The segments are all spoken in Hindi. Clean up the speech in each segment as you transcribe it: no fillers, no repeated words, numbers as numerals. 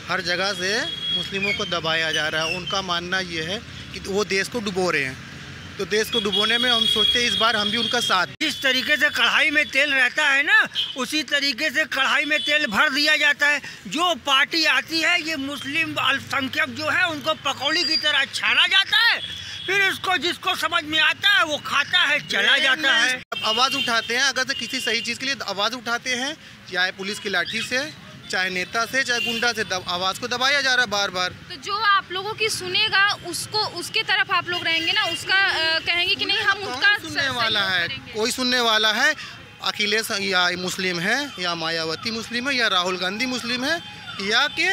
हर जगह से मुस्लिमों को दबाया जा रहा है। उनका मानना ये है कि वो देश को डुबो रहे हैं, तो देश को डुबोने में हम सोचते हैं इस बार हम भी उनका साथ। जिस तरीके से कढ़ाई में तेल रहता है ना, उसी तरीके से कढ़ाई में तेल भर दिया जाता है। जो पार्टी आती है, ये मुस्लिम अल्पसंख्यक जो है उनको पकौड़ी की तरह छाना जाता है, फिर उसको जिसको समझ में आता है वो खाता है, चला जाता है। आवाज़ उठाते हैं, अगर से किसी सही चीज़ के लिए आवाज़ उठाते हैं, चाहे पुलिस की लाठी से, चाहे नेता से, चाहे गुंडा से, आवाज़ को दबाया जा रहा है बार बार। तो जो आप लोगों की सुनेगा उसको, उसके तरफ आप लोग रहेंगे ना, उसका कहेंगे कि नहीं हम उसका सुनने वाला है, कोई सुनने वाला है? अखिलेश या मुस्लिम है, या मायावती मुस्लिम है, या राहुल गांधी मुस्लिम है, या कि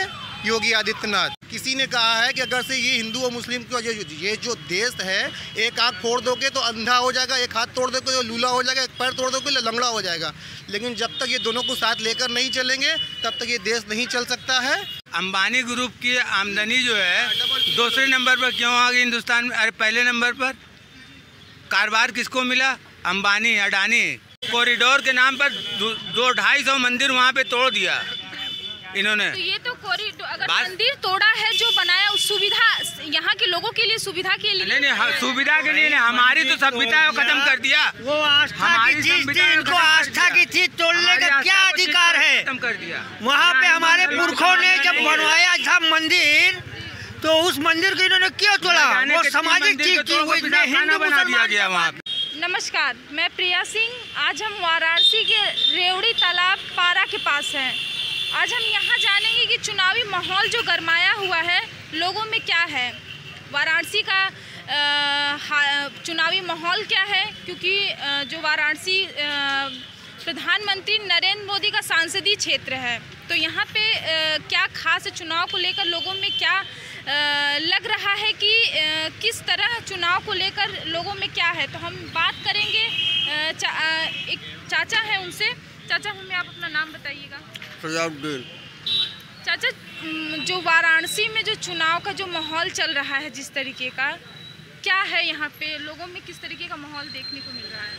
योगी आदित्यनाथ? किसी ने कहा है कि अगर से ये हिंदू और मुस्लिम का ये जो देश है, एक आँख फोड़ दोगे तो अंधा हो जाएगा, एक हाथ तोड़ दोगे तो लूला हो जाएगा, एक पैर तोड़ दोगे तो लंगड़ा हो जाएगा। लेकिन जब तक ये दोनों को साथ लेकर नहीं चलेंगे तब तक ये देश नहीं चल सकता है। अंबानी ग्रुप की आमदनी जो है दूसरे नंबर पर क्यों आ गई हिंदुस्तान में? अरे पहले नंबर पर कारोबार किसको मिला? अंबानी, अडानी। कॉरिडोर के नाम पर 200-250 मंदिर वहाँ पे तोड़ दिया इन्होंने। तो ये तो कॉरिडोर, अगर मंदिर तोड़ा है, जो बनाया उस सुविधा यहाँ के लोगों के लिए, सुविधा के लिए नहीं, सुविधा के लिए नहीं, हमारी तो सभ्यता को खत्म कर दिया। वो आस्था की चीज थी, इनको आस्था की चीज तोड़ने का क्या अधिकार है? खत्म कर दिया। वहाँ पे हमारे पुरखों ने जब बनवाया था मंदिर, तो उस मंदिर को इन्होंने क्यों तोड़ा? वो सामाजिक चीज थी, वो इसमें हिंदू बना दिया गया वहाँ पे। नमस्कार, मैं प्रिया सिंह। आज हम वाराणसी के रेवड़ी तालाब पारा के पास हैं। आज हम यहाँ जानेंगे कि चुनावी माहौल जो गरमाया हुआ है, लोगों में क्या है, वाराणसी का चुनावी माहौल क्या है, क्योंकि जो वाराणसी प्रधानमंत्री नरेंद्र मोदी का सांसदीय क्षेत्र है, तो यहाँ पे क्या खास चुनाव को लेकर लोगों में क्या लग रहा है कि किस तरह चुनाव को लेकर लोगों में क्या है, तो हम बात करेंगे। एक चाचा हैं, उनसे। चाचा, हमें आप अपना नाम बताइएगा। चाचा, जो वाराणसी में जो चुनाव का जो माहौल चल रहा है, जिस तरीके का, क्या है यहाँ पे लोगों में, किस तरीके का माहौल देखने को मिल रहा है?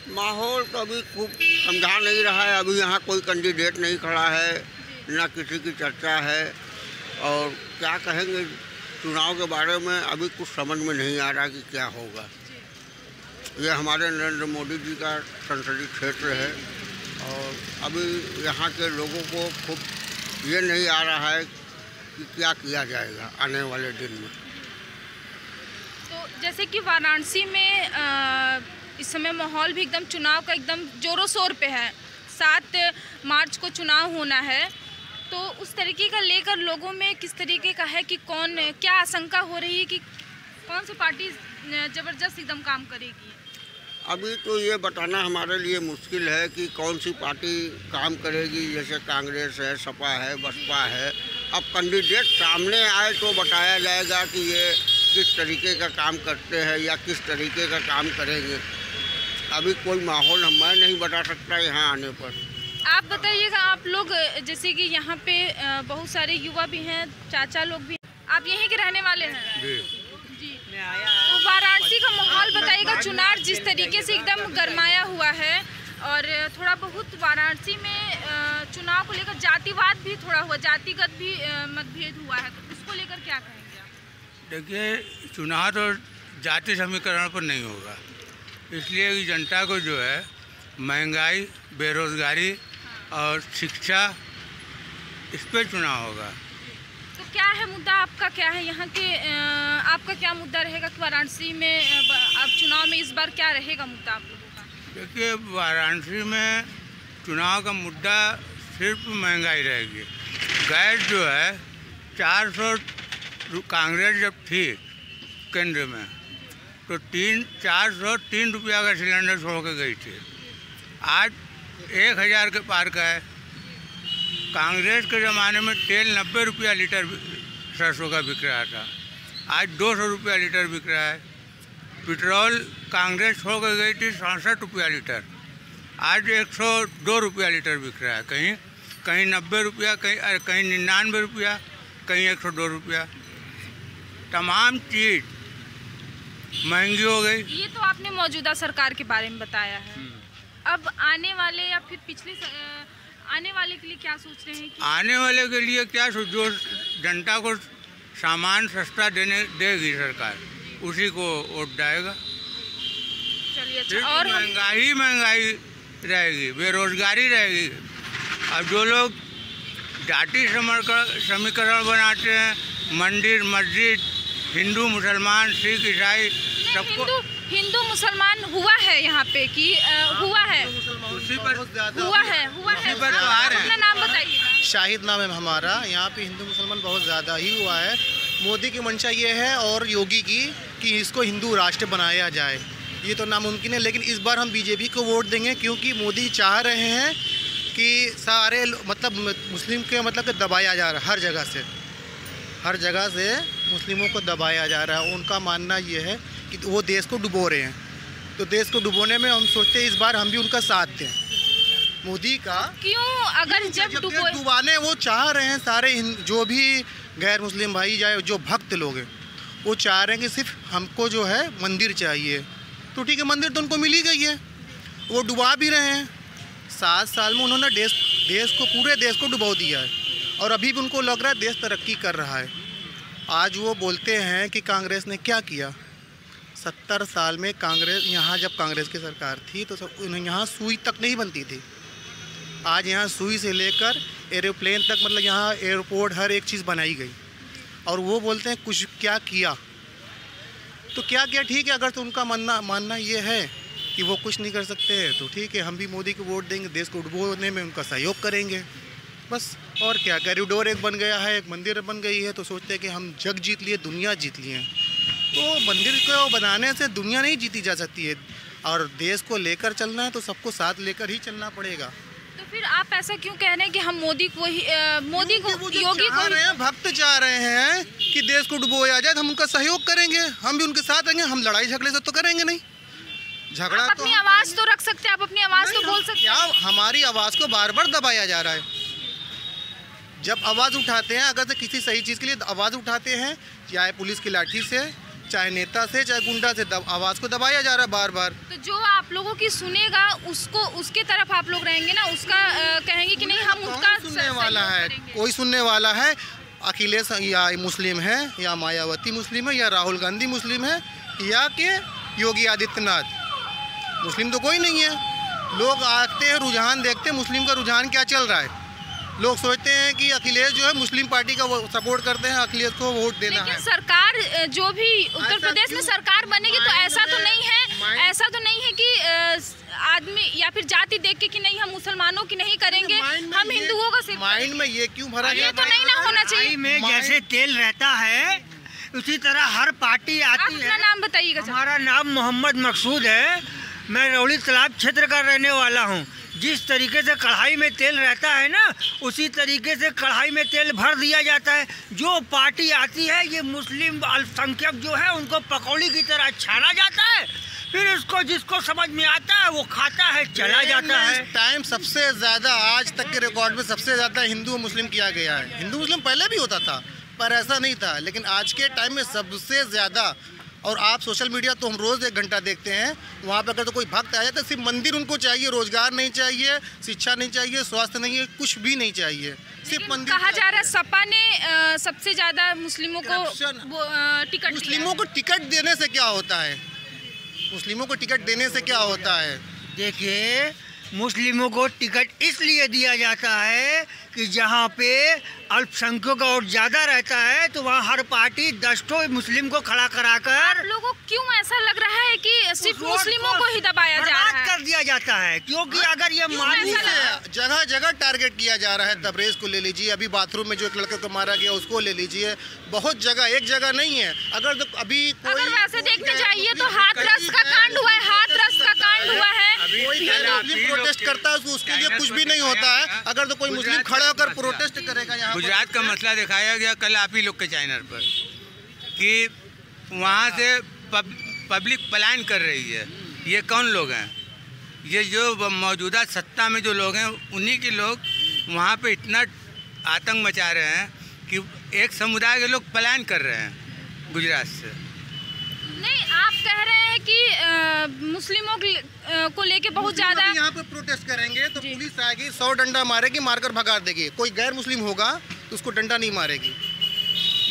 माहौल तो अभी खूब समझा नहीं रहा है। अभी यहाँ कोई कैंडिडेट नहीं खड़ा है, ना किसी की चर्चा है, और क्या कहेंगे चुनाव के बारे में अभी कुछ समझ में नहीं आ रहा कि क्या होगा। ये हमारे नरेंद्र मोदी जी का संसदीय क्षेत्र है, और अभी यहाँ के लोगों को खूब ये नहीं आ रहा है कि क्या किया जाएगा आने वाले दिन में। तो जैसे कि वाराणसी में इस समय माहौल भी एकदम चुनाव का एकदम जोरों शोर पे है। 7 मार्च को चुनाव होना है, तो उस तरीके का लेकर लोगों में किस तरीके का है कि कौन, क्या आशंका हो रही है कि कौन सी पार्टी ज़बरदस्त एकदम काम करेगी? अभी तो ये बताना हमारे लिए मुश्किल है कि कौन सी पार्टी काम करेगी। जैसे कांग्रेस है, सपा है, बसपा है। अब कैंडिडेट सामने आए तो बताया जाएगा कि ये किस तरीके का काम करते हैं या किस तरीके का काम करेंगे। अभी कोई माहौल मैं नहीं बता सकता यहाँ आने पर। आप बताइएगा, आप लोग जैसे कि यहाँ पे बहुत सारे युवा भी हैं, चाचा लोग भी, आप यहीं के रहने वाले हैं? जी। तो वाराणसी का माहौल बताइएगा। चुनाव जिस तरीके से एकदम गरमाया हुआ है, और थोड़ा बहुत वाराणसी में चुनाव को लेकर जातिवाद भी थोड़ा हुआ, जातिगत भी मतभेद हुआ है, तो उसको लेकर क्या कहेंगे आप? देखिए, चुनाव तो जाति समीकरण पर नहीं होगा, इसलिए कि जनता को जो है महंगाई, बेरोजगारी और शिक्षा, इस पर चुनाव होगा। तो क्या है मुद्दा आपका, क्या है यहाँ के, आपका क्या मुद्दा रहेगा कि वाराणसी में अब चुनाव में इस बार क्या रहेगा मुद्दा आप लोगों का? देखिए, वाराणसी में चुनाव का मुद्दा सिर्फ महंगाई रहेगी। गैस जो है 400, कांग्रेस जब थी केंद्र में तो 403 रुपया का सिलेंडर छोड़ के गई थी, आज 1000 के पार का है। कांग्रेस के ज़माने में तेल 90 रुपया लीटर सरसों का बिक रहा था, आज 200 रुपया लीटर बिक रहा है। पेट्रोल कांग्रेस छोड़ के गई थी 67 रुपया लीटर, आज 102 रुपया लीटर बिक रहा है। कहीं 90 रुपया, कहीं 99 रुपया, कहीं 102 रुपया। तमाम चीज़ महंगी हो गई। ये तो आपने मौजूदा सरकार के बारे में बताया है। अब आने वाले या फिर पिछले आने वाले के लिए क्या सोच रहे हैं? आने वाले के लिए क्या जो जनता को सामान सस्ता देगी सरकार, उसी को वोट डालेगा। चलिए अच्छा। सिर्फ और महंगाई रहेगी, बेरोजगारी रहेगी। अब जो लोग जाति समीकरण बनाते हैं, मंदिर मस्जिद, हिंदू मुसलमान सिख ईसाई सबको, हिंदू मुसलमान हुआ है यहाँ पे कि हुआ है? उसी पर हुआ है पर तो आ रहे हैं। अपना नाम बताइएगा। शाहिद नाम है हमारा। यहाँ पे हिंदू मुसलमान बहुत ज़्यादा ही हुआ है। मोदी की मंशा ये है और योगी की कि इसको हिंदू राष्ट्र बनाया जाए। ये तो नामुमकिन है, लेकिन इस बार हम बीजेपी को वोट देंगे क्योंकि मोदी चाह रहे हैं कि सारे मतलब मुस्लिम के मतलब कि दबाया जा रहा है, हर जगह से मुस्लिमों को दबाया जा रहा है। उनका मानना ये है कि वो देश को डुबो रहे हैं, तो देश को डुबोने में हम सोचते हैं इस बार हम भी उनका साथ दें, मोदी का। क्यों? अगर जब डुबाने वो चाह रहे हैं, सारे जो भी गैर मुस्लिम भाई जाए, जो भक्त लोग हैं, वो चाह रहे हैं कि सिर्फ हमको जो है मंदिर चाहिए। तो ठीक है, मंदिर तो उनको मिल ही गई है, वो डुबा भी रहे हैं। 7 साल में उन्होंने देश को, पूरे देश को डुबो दिया है और अभी भी उनको लग रहा है देश तरक्की कर रहा है। आज वो बोलते हैं कि कांग्रेस ने क्या किया। 70 साल में कांग्रेस, यहाँ जब कांग्रेस की सरकार थी तो यहाँ सुई तक नहीं बनती थी। आज यहाँ सुई से लेकर एरोप्लेन तक, मतलब यहाँ एयरपोर्ट हर एक चीज़ बनाई गई और वो बोलते हैं कुछ क्या किया। तो क्या किया? ठीक है, अगर तो उनका मानना ये है कि वो कुछ नहीं कर सकते तो ठीक है, हम भी मोदी को वोट देंगे, देश को डुबोने में उनका सहयोग करेंगे बस। और क्या, कॉरिडोर एक बन गया है, एक मंदिर बन गई है, तो सोचते हैं कि हम जग जीत लिए, दुनिया जीत लिए। तो मंदिर को बनाने से दुनिया नहीं जीती जा सकती है और देश को लेकर चलना है तो सबको साथ लेकर ही चलना पड़ेगा। तो फिर आप ऐसा क्यों कह रहे हैं कि हम मोदी को योगी को भक्त चाह रहे हैं कि देश को डुबोया जाए, हम उनका सहयोग करेंगे, हम भी उनके साथ रहेंगे। हम लड़ाई झगड़े से तो करेंगे नहीं, झगड़ा आप अपनी आवाज़ तो रख सकते हैं, आप अपनी आवाज़ तो बोल सकते हैं। हमारी आवाज़ को बार बार दबाया जा रहा है। जब आवाज़ उठाते हैं, अगर से किसी सही चीज़ के लिए आवाज़ उठाते हैं, चाहे पुलिस की लाठी से, चाहे नेता से, चाहे गुंडा से, आवाज़ को दबाया जा रहा है बार बार। तो जो आप लोगों की सुनेगा उसको, उसके तरफ आप लोग रहेंगे ना, उसका कहेंगे कि नहीं हम उसका सुनने वाला है, कोई सुनने वाला है। अखिलेश या मुस्लिम है, या मायावती मुस्लिम है, या राहुल गांधी मुस्लिम है, या कि योगी आदित्यनाथ मुस्लिम तो कोई नहीं है। लोग आते हैं, रुझान देखते हैं, मुस्लिम का रुझान क्या चल रहा है। लोग सोचते हैं कि अखिलेश जो है मुस्लिम पार्टी का वो सपोर्ट करते हैं, अखिलेश को वोट देना है। सरकार जो भी उत्तर प्रदेश में सरकार बनेगी तो ऐसा तो नहीं है कि आदमी या फिर जाति देख के कि नहीं हम मुसलमानों की नहीं करेंगे, हम हिंदुओं का सिर्फ। माइंड में ये क्यों भरा गया? ये तो नहीं ना होना चाहिए। में जैसे तेल रहता है उसी तरह हर पार्टी आती है। अपना नाम बताइएगा। हमारा नाम मोहम्मद मकसूद है, मैं रौली तालाब क्षेत्र का रहने वाला हूँ। जिस तरीके से कढ़ाई में तेल रहता है ना, उसी तरीके से कढ़ाई में तेल भर दिया जाता है। जो पार्टी आती है, ये मुस्लिम अल्पसंख्यक जो है उनको पकौड़ी की तरह छाना जाता है, फिर उसको जिसको समझ में आता है वो खाता है, चला जाता है। टाइम सबसे ज़्यादा आज तक के रिकॉर्ड में सबसे ज़्यादा हिंदू और मुस्लिम किया गया है। हिंदू मुस्लिम पहले भी होता था पर ऐसा नहीं था, लेकिन आज के टाइम में सबसे ज़्यादा। और आप सोशल मीडिया तो हम रोज़ 1 घंटा देखते हैं, वहाँ पर अगर तो कोई भक्त आ जाए तो सिर्फ मंदिर उनको चाहिए, रोजगार नहीं चाहिए, शिक्षा नहीं चाहिए, स्वास्थ्य नहीं है, कुछ भी नहीं चाहिए, सिर्फ मंदिर। कहा जा रहा है सपा ने सबसे ज़्यादा मुस्लिमों को टिकट, मुस्लिमों को टिकट देने से क्या होता है? मुस्लिमों को टिकट देने से क्या होता है? देखिए, मुस्लिमों को टिकट इसलिए दिया जाता है कि जहाँ पे अल्पसंख्यक और ज़्यादा रहता है तो वहाँ हर पार्टी 10 मुस्लिम को खड़ा कराकर। लोगों को क्यों ऐसा लग रहा है कि सिर्फ मुस्लिमों को ही दबाया जा रहा है, कर दिया जाता है? क्योंकि अगर ये जगह जगह टारगेट किया जा रहा है। तबरेज को ले लीजिए, अभी बाथरूम में जो एक लड़के को मारा गया उसको ले लीजिए, बहुत जगह, एक जगह नहीं है। अगर अभी अगर वैसे देखने जाइए तो हाथरस का कांड हुआ है, हाथरस का कांड हुआ है। कोई प्रोटेस्ट करता है उसके लिए कुछ भी नहीं होता है। अगर तो कोई मुस्लिम खड़ा होकर प्रोटेस्ट करेगा, यहाँ गुजरात का मसला दिखाया गया कल आप ही लोग के चैनल पर कि वहाँ से पब्लिक पलायन कर रही है। ये कौन लोग हैं? ये जो मौजूदा सत्ता में जो लोग हैं, उन्हीं के लोग वहाँ पे इतना आतंक मचा रहे हैं कि एक समुदाय के लोग पलायन कर रहे हैं गुजरात से। नहीं, आप कह रहे हैं कि मुस्लिमों को लेके बहुत ज़्यादा यहाँ पे प्रोटेस्ट करेंगे तो पुलिस आएगी, 100 डंडा मारेगी, मारकर भगा देगी। कोई गैर मुस्लिम होगा तो उसको डंडा नहीं मारेगी।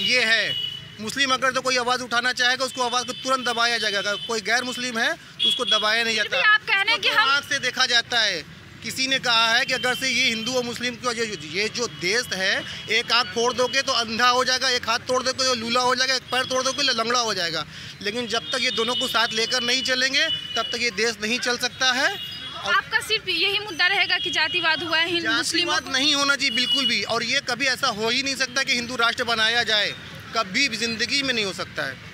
ये है, मुस्लिम अगर तो कोई आवाज़ उठाना चाहेगा उसको आवाज़ को तुरंत दबाया जाएगा। अगर कोई गैर मुस्लिम है तो उसको दबाया नहीं जाता। आप कह रहे हैं कि हम आँख से देखा जाता है। किसी ने कहा है कि अगर से ये हिंदू और मुस्लिम का ये जो देश है, एक आँख फोड़ दोगे तो अंधा हो जाएगा, एक हाथ तोड़ दोगे तो लूला हो जाएगा, एक पैर तोड़ दोगे तो लंगड़ा हो जाएगा। लेकिन जब तक ये दोनों को साथ लेकर नहीं चलेंगे तब तक ये देश नहीं चल सकता है। आपका सिर्फ यही मुद्दा रहेगा कि जातिवाद हुआ है, मुस्लिमों जातिवाद नहीं होना चाहिए बिल्कुल भी। और ये कभी ऐसा हो ही नहीं सकता कि हिंदू राष्ट्र बनाया जाए, कभी भी जिंदगी में नहीं हो सकता है।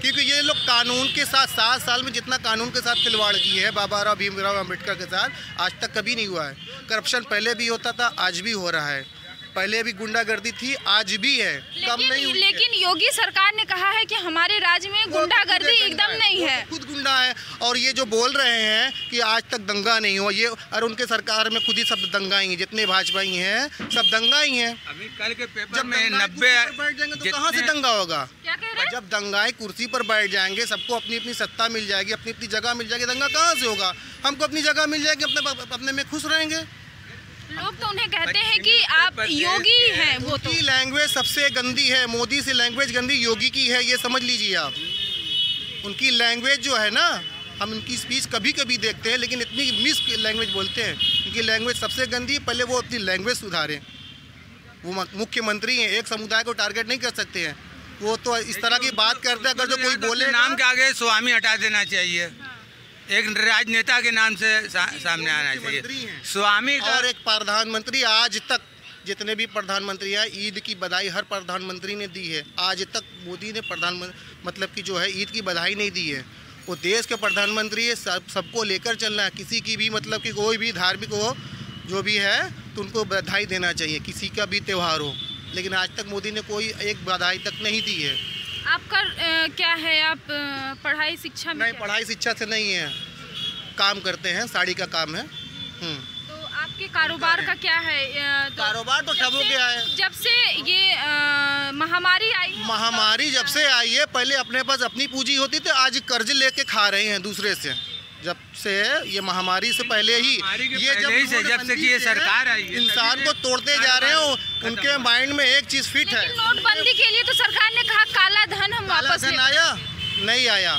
क्योंकि ये लोग कानून के साथ 7 साल में जितना कानून के साथ खिलवाड़ की है बाबा राव भीमराव अम्बेडकर के साथ, आज तक कभी नहीं हुआ है। करप्शन पहले भी होता था, आज भी हो रहा है। पहले भी गुंडागर्दी थी, आज भी है, कम नहीं हुई है। लेकिन योगी सरकार ने कहा है कि हमारे राज्य में गुंडागर्दी एकदम नहीं है। खुद गुंडा है। और ये जो बोल रहे हैं कि आज तक दंगा नहीं हुआ, ये और उनके सरकार में खुद ही सब दंगा ही हैं, जितने भाजपाई हैं सब दंगा ही हैं। अभी कल के पेपर जब में 90 बैठ जाएंगे तो कहाँ से दंगा होगा? क्या कह रहे हैं? जब दंगाई कुर्सी पर बैठ जाएंगे, सबको अपनी अपनी सत्ता मिल जाएगी, अपनी अपनी जगह मिल जाएगी, दंगा कहाँ से होगा? हमको अपनी जगह मिल जाएगी, अपने में खुश रहेंगे। लोग तो उन्हें कहते हैं कि आप योगी हैं, वो तो उनकी लैंग्वेज सबसे गंदी है। मोदी से लैंग्वेज गंदी योगी की है, ये समझ लीजिए आप। उनकी लैंग्वेज जो है ना, हम उनकी स्पीच कभी कभी देखते हैं लेकिन इतनी मिस लैंग्वेज बोलते हैं। उनकी लैंग्वेज सबसे गंदी है। पहले वो अपनी लैंग्वेज सुधारें। वो मुख्यमंत्री हैं, एक समुदाय को टारगेट नहीं कर सकते हैं। वो तो इस तरह की बात करते हैं, अगर जो कोई बोले नाम के आगे स्वामी हटा देना चाहिए, एक राजनेता के नाम से सामने आना चाहिए स्वामी। और एक प्रधानमंत्री, आज तक जितने भी प्रधानमंत्री हैं, ईद की बधाई हर प्रधानमंत्री ने दी है। आज तक मोदी ने मतलब कि जो है ईद की बधाई नहीं दी है। वो देश के प्रधानमंत्री है, सबको लेकर चलना है। किसी की भी मतलब कि कोई भी धार्मिक हो जो भी है तो उनको बधाई देना चाहिए, किसी का भी त्यौहार हो। लेकिन आज तक मोदी ने कोई एक बधाई तक नहीं दी है। आपका क्या है? आप पढ़ाई शिक्षा में? नहीं, पढ़ाई शिक्षा से नहीं है, काम करते हैं, साड़ी का काम है। तो आपके कारोबार का क्या है? कारोबार तो ठप हो गया है जब से ये महामारी आई है। महामारी जब से आई है, पहले अपने पास अपनी पूंजी होती थी, आज कर्ज लेके खा रहे हैं दूसरे से। जब से ये महामारी से पहले ही जब से ये सरकार आई, इंसान को तोड़ते जा रहे हो। उनके माइंड में एक चीज फिट है। नोटबंदी के लिए तो सरकार ने कहा काला धन हम वापस ले। आया नहीं आया,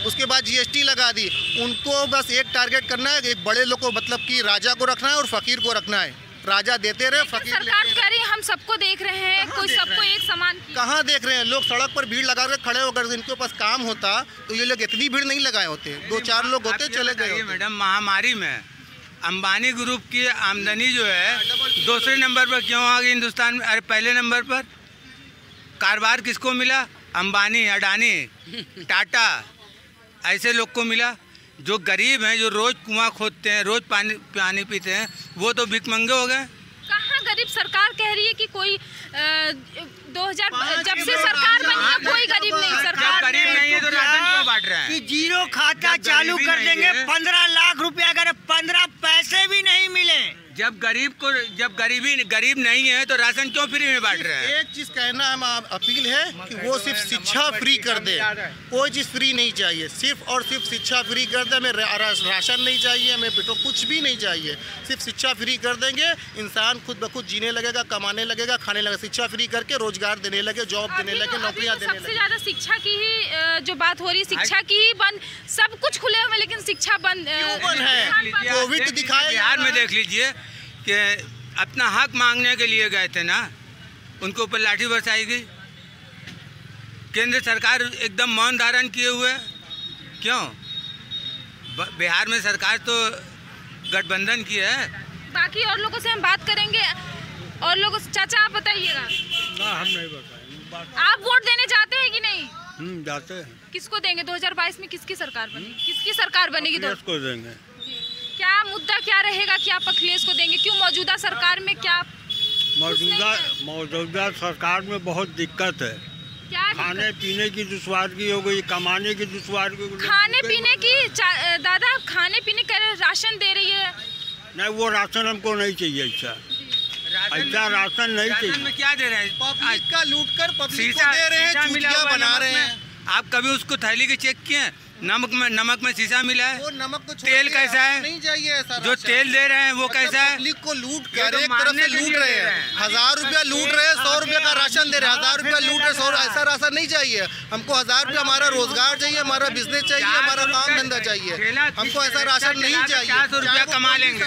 उसके बाद जीएसटी लगा दी। उनको बस एक टारगेट करना है, एक बड़े लोग को मतलब कि राजा को रखना है और फकीर को रखना है। राजा देते रहे, फकीर सरकार कह रही है हम सबको देख रहे हैं, कोई सबको एक समान। कहाँ देख रहे हैं? लोग सड़क पर भीड़ लगा कर खड़े होकर, इनके पास काम होता तो ये लोग इतनी भीड़ नहीं लगाए होते। 2-4 लोग होते, चले गए। मैडम, महामारी में अंबानी ग्रुप की आमदनी जो है दूसरे नंबर पर क्यों आ गई हिंदुस्तान में? अरे पहले नंबर पर कारोबार किसको मिला? अंबानी, अडानी, टाटा, ऐसे लोग को मिला। जो गरीब हैं, जो रोज कुआं खोदते हैं, रोज पानी पीते हैं, वो तो भिखमंगे हो गए। कहाँ गरीब? सरकार कह रही है कि कोई 2000 जब से सरकार बनी है कोई गरीब नहीं। सरकार गरीब नहीं है तो राशन क्यों बांट रहे हैं? कि जीरो खाता चालू कर देंगे, 15 लाख रुपया अगर 15 पैसे भी नहीं मिले। जब गरीब नहीं है तो राशन क्यों फ्री में बांट रहे हैं? एक चीज कहना है, अपील है कि वो सिर्फ शिक्षा फ्री कर दे। कोई चीज फ्री नहीं चाहिए, सिर्फ और सिर्फ शिक्षा फ्री कर दे। हमें राशन नहीं चाहिए, हमें पेट्रोल कुछ भी नहीं चाहिए। सिर्फ शिक्षा फ्री कर देंगे, इंसान खुद ब खुद जीने लगेगा, कमाने लगेगा, खाने लगेगा। शिक्षा फ्री करके रोजगार देने लगे, जॉब देने लगे, नौकरियां देने लगे। सबसे ज्यादा शिक्षा की ही जो बात हो रही है, शिक्षा की ही बंद। सब कुछ खुले हुए लेकिन शिक्षा बंद है। कोविड दिखाया बिहार में देख लीजिए कि अपना हक मांगने के लिए गए थे ना, उनके ऊपर लाठी बरसाई गई। केंद्र सरकार एकदम मौन धारण किए हुए। क्यों? बिहार में सरकार तो गठबंधन की है। बाकी और लोगों से हम बात करेंगे। और लोगों से, चाचा आप बताइएगा। ना, हम नहीं बताएंगे। आप वोट देने जाते हैं कि नहीं? जाते हैं। किसको देंगे? 2022 में किसकी सरकार बनेगी? किसकी सरकार बनेगी? को देंगे। क्या मुद्दा क्या रहेगा कि आप अखिलेश को देंगे? क्यों? मौजूदा सरकार में क्या मौजूदा सरकार में बहुत दिक्कत है। क्या खाने पीने की दुश्वारी हो गई, कमाने की दुश्वारी हो गई। खाने पीने की दादा खाने पीने का राशन दे रही है। नहीं, वो राशन हमको नहीं चाहिए। ऐसा राशन नहीं चाहिए। में क्या दे रहे हैं? पब्लिक का लूट कर पब्लिक शीशा को दे रहे हैं, शीशा मिला चूतिया हुआ बना नमक रहे में। हैं। आप कभी उसको थैली के चेक किए? नमक में शीशा मिला है। वो नमक तो तेल कैसा है? नहीं चाहिए ऐसा जो तेल दे रहे हैं वो कैसा है? पब्लिक को लूट कर एक तरफ से लूट रहे हैं। 1000 रुपया लूट रहे हैं, 100 रुपया का राशन दे रहे हैं। 1000 रुपया लूट रहे, 100 ऐसा राशन नहीं चाहिए हमको। 1000 रुपया हमारा रोजगार चाहिए, हमारा बिजनेस चाहिए, हमारा काम धंधा चाहिए। हमको ऐसा राशन नहीं चाहिए। 400 रुपया कमा लेंगे,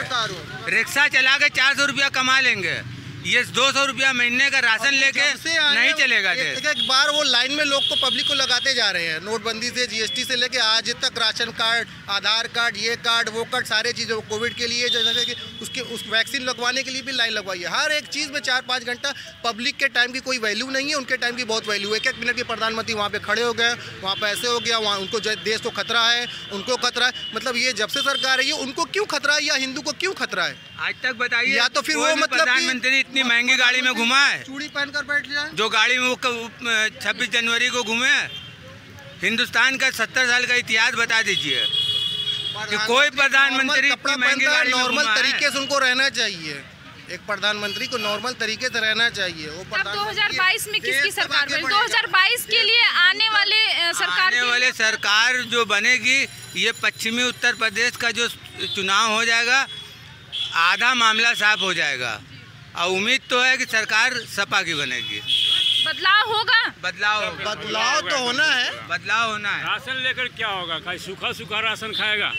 रिक्शा चला के 400 रुपया कमा लेंगे। ये 200 रुपया महीने का राशन लेके नहीं चलेगा। एक बार वो लाइन में लोग को पब्लिक को लगाते जा रहे हैं। नोटबंदी से, जीएसटी से लेके आज तक राशन कार्ड, आधार कार्ड, ये कार्ड, वो कार्ड, सारे चीज़ें कोविड के लिए जैसे कि उस वैक्सीन लगवाने के लिए भी लाइन लगवाई है। हर एक चीज़ में 4-5 घंटा। पब्लिक के टाइम की कोई वैल्यू नहीं है, उनके टाइम की बहुत वैल्यू है। 1-1 मिनट के प्रधानमंत्री वहाँ पे खड़े हो गए, वहाँ पे ऐसे हो गया, वहाँ उनको देश को खतरा है, उनको खतरा है। मतलब ये जब से सरकार है, उनको क्यों खतरा है या हिंदू को क्यों खतरा है आज तक बताइए? या तो फिर वो मतलब प्रधानमंत्री इतनी महंगी गाड़ी में घुमा है, चूड़ी पहनकर बैठ जाए, जो गाड़ी में वो 26 जनवरी को घूमे। हिंदुस्तान का 70 साल का इतिहास बता दीजिए कि कोई प्रधानमंत्री कपड़ा पहनता है। नॉर्मल तरीके से उनको रहना चाहिए। एक प्रधानमंत्री को नॉर्मल तरीके से रहना चाहिए। वो 2022 में किसकी सरकार बनी? 2022 के लिए आने वाले सरकार जो बनेगी, ये पश्चिमी उत्तर प्रदेश का जो चुनाव हो जाएगा, आधा मामला साफ हो जाएगा। और उम्मीद तो है कि सरकार सपा की बनेगी। बदलाव होगा। बदलाव तो होना है। बदलाव होना है। राशन लेकर क्या होगा? कहीं सूखा राशन खाएगा?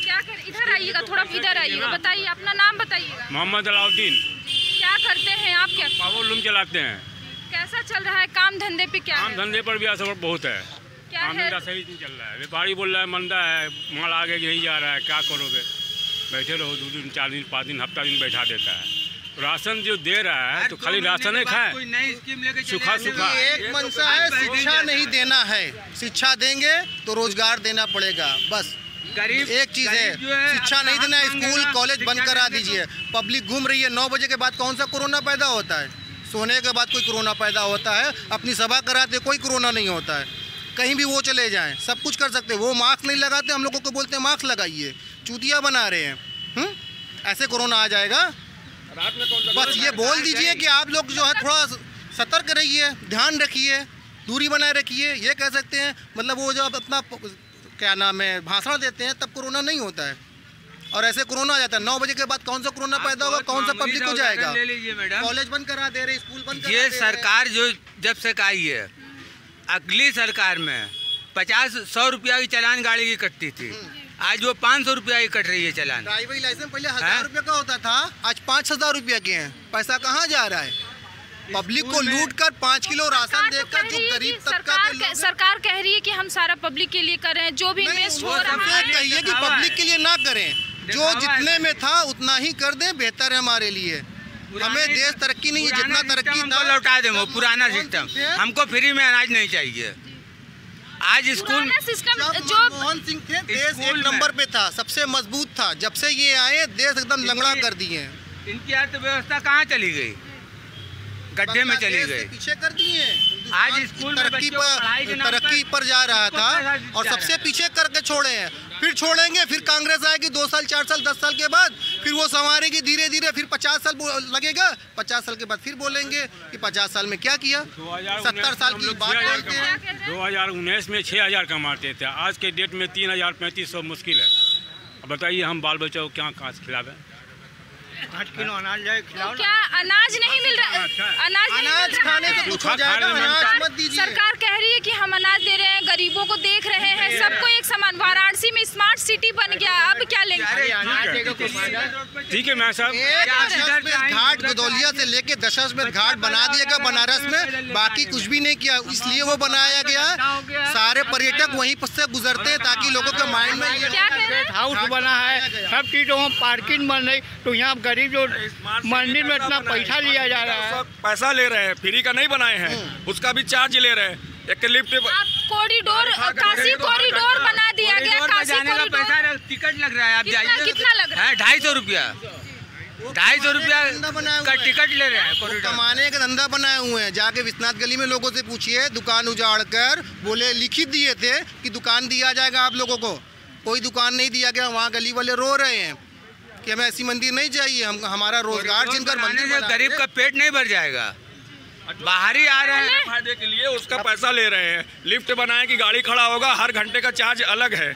क्या कर? इधर आइएगा, थोड़ा इधर आइएगा, बताइए अपना नाम बताइएगा। मोहम्मद अलाउद्दीन। क्या करते हैं आप? क्या पावर लूम चलाते हैं। कैसा चल रहा है काम धंधे पे? क्या काम धंधे पर भी असर बहुत है। क्या काम धंधा सही नहीं चल रहा है। व्यापारी बोल रहा है मंदा है, माल आगे नहीं जा रहा है, क्या करोगे? बैठे रहो 2 दिन 4 दिन 5 दिन हफ्ता दिन बैठा देता है। राशन जो दे रहा है तो खाली राशन ही खाए, सूखा एक मंशा है, शिक्षा नहीं देना है। शिक्षा देंगे तो रोजगार देना पड़ेगा, बस एक चीज़ है। शिक्षा नहीं देना है, स्कूल कॉलेज बंद करा दीजिए। पब्लिक घूम रही है, 9 बजे के बाद कौन सा कोरोना पैदा होता है? सोने के बाद कोई कोरोना पैदा होता है? अपनी सभा कराते कोई कोरोना नहीं होता है। कहीं भी वो चले जाएं, सब कुछ कर सकते हैं। वो मास्क नहीं लगाते, हम लोगों को बोलते हैं मास्क लगाइए, चूतिया बना रहे हैं। ऐसे कोरोना आ जाएगा? बस ये बोल दीजिए कि आप लोग जो है थोड़ा सतर्क रहिए, ध्यान रखिए, दूरी बनाए रखिए, ये कह सकते हैं। मतलब वो जब अपना क्या नाम है भाषण देते हैं तब कोरोना नहीं होता है, और ऐसे कोरोना आ जाता है। 9 बजे के बाद कौन सा कोरोना पैदा होगा, कौन सा पब्लिक हो जाएगा? कॉलेज बंद करा दे रहे, स्कूल बंद करा दे रहे। ये सरकार जो जब से आई है, अगली सरकार में 50-100 रुपया की चालान गाड़ी की कटती थी, आज वो 500 रुपया की कट रही है चालान। ड्राइवरी लाइसेंस पहले 1000 रुपये का होता था, आज 5000 रुपया के हैं। पैसा कहाँ जा रहा है? पब्लिक को लूट कर 5 किलो राशन देकर जो गरीब तबका के लोग। सरकार कह रही है कि हम सारा पब्लिक के लिए कर रहे हैं, जो भी इन्वेस्ट हो रहा है। कहिए कि पब्लिक के लिए ना करें, जो जितने में था उतना ही कर दें, बेहतर है हमारे लिए। हमें देश तरक्की नहीं है, जितना तरक्की था लौटा दें। वो पुराना सिस्टम, हमको फ्री में अनाज नहीं चाहिए। आज स्कूल सिस्टम जो मनमोहन सिंह थे, देश 1 नंबर पे था, सबसे मजबूत था। जब से ये आए देश एकदम लंगड़ा कर दिए। इनकी अर्थव्यवस्था कहाँ चली गई? गड्ढे में चली गई, पीछे कर दिए। आज स्कूल तरक्की पर जा रहा था और सबसे पीछे करके छोड़े हैं। फिर छोड़ेंगे, फिर कांग्रेस आएगी 2 साल 4 साल 10 साल के बाद, फिर वो संवारेगी धीरे धीरे। फिर 50 साल लगेगा, 50 साल के बाद फिर बोलेंगे कि 50 साल में क्या किया। 70 साल की बात बोलते हैं। 2019 में 6000 कमाते थे, आज के डेट में 3000-3500 मुश्किल है। अब बताइए हम बाल बच्चों को क्या कहाँ से खिलावें? 8 किलो अनाज जाए खिलाओ। क्या अनाज नहीं मिल रहा? अनाज खाने से कुछ हो जाएगा, अनाज मत दीजिए। सरकार कह रही है कि हम अनाज दे रहे हैं, गरीबों को देख रहे हैं, सबको एक समान। वाराणसी में स्मार्ट सिटी बन गया, अब क्या लेंगे? ठीक है मैं साहब, घाट गदौलिया से लेके दशाश्वमेध घाट बना दिएगा बनारस में, बाकी कुछ भी नहीं किया। इसलिए वो बनाया गया, सारे पर्यटक वहीं से गुजरते हैं ताकि लोगों के माइंड में क्या कह रहे हैं? हाउस बना है, सब चीज़ों में पार्किंग बन रही, तो यहाँ गरीब जो मंदिर में इतना पैसा लिया जा रहा है। पैसा ले रहे हैं, फ्री का नहीं बनाए हैं, उसका भी चार्ज ले रहे हैं। एक लिफ्ट कॉरिडोर, काशी कॉरिडोर बना दिया गया। काशी कॉरिडोर टिकट लग रहा है, आप जाइए। कितना लग रहा है? 250 रुपया, 250 रुपया का टिकट ले रहे हैं। कमाने का धंधा बनाए हुए हैं। जाके विश्वनाथ गली में लोगों से पूछिए, दुकान उजाड़ कर बोले, लिखित दिए थे कि दुकान दिया जाएगा आप लोगों को, कोई दुकान नहीं दिया गया। वहाँ गली वाले रो रहे हैं कि हमें ऐसी मंदिर नहीं चाहिए, हम हमारा रोजगार जिनकर मंदिर गरीब का पेट नहीं भर जाएगा। बाहरी आ रहे हैं फायदे के लिए उसका पैसा ले रहे हैं। लिफ्ट बनाए कि गाड़ी खड़ा होगा, हर घंटे का चार्ज अलग है।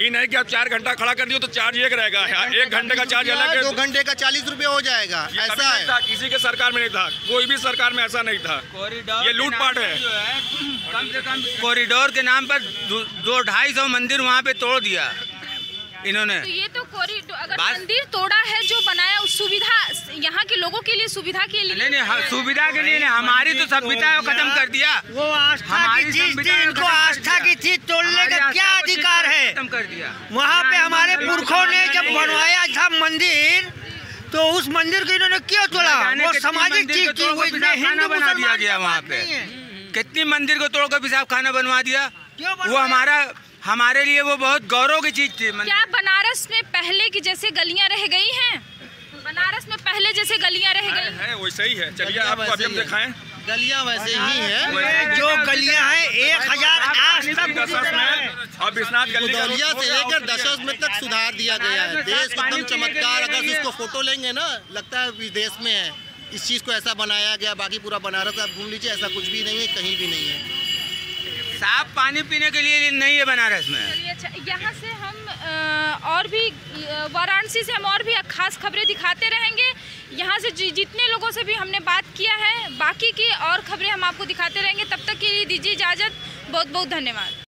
ये नहीं कि आप 4 घंटा खड़ा कर दियो तो चार्ज एक रहेगा, 1 घंटे का चार्ज अलग है। 2 घंटे का 40 रुपये हो जाएगा, ऐसा है। किसी के सरकार में नहीं था, कोई भी सरकार में ऐसा नहीं था। कॉरिडोर ये लूटपाट है। कम से कम कॉरिडोर के नाम पर 200-250 मंदिर वहाँ पे तोड़ दिया इन्होंने। तो ये तो कॉरिडोर अगर मंदिर तोड़ा है जो बनाया उस सुविधा यहाँ के लोगों के लिए सुविधा के लिए नहीं सुविधा के लिए नहीं, हमारी तो सभ्यता को खत्म कर दिया। वो आस्था की चीज थी, इनको आस्था की चीज तोड़ने का क्या अधिकार है? खत्म कर दिया। वहाँ पे हमारे पुरखों ने जब बनवाया था मंदिर तो उस मंदिर को इन्होंने क्यों तोड़ा? वो सामाजिक चीज थी, वो हिंदू बना दिया गया वहाँ पे। कितनी मंदिर को तोड़कर पेशाब खाना बनवा दिया। वो हमारे लिए वो बहुत गौरव की चीज थी। क्या बनारस में पहले की जैसे गलियां रह गई हैं? बनारस में पहले जैसे गलियां रह गई है वैसे ही है। चलिए आपको अभी हम दिखाएं। गलियां वैसे ही है, जो गलियां हैं 1008 तक और विश्वनाथ गली दौलिया से लेकर दशरथ में तक सुधार दिया गया है। देश एकदम चमत्कार, अगर उसको फोटो लेंगे ना लगता है विदेश में है। इस चीज़ को ऐसा बनाया गया, बाकी पूरा बनारस आप घूम लीजिए, ऐसा कुछ भी नहीं है, कहीं भी नहीं है। साफ पानी पीने के लिए नहीं है बनारस में। चलिए अच्छा, यहाँ से हम और भी वाराणसी से हम और भी खास खबरें दिखाते रहेंगे। यहाँ से जितने लोगों से भी हमने बात किया है, बाकी की और खबरें हम आपको दिखाते रहेंगे। तब तक के लिए दीजिए इजाज़त। बहुत बहुत धन्यवाद।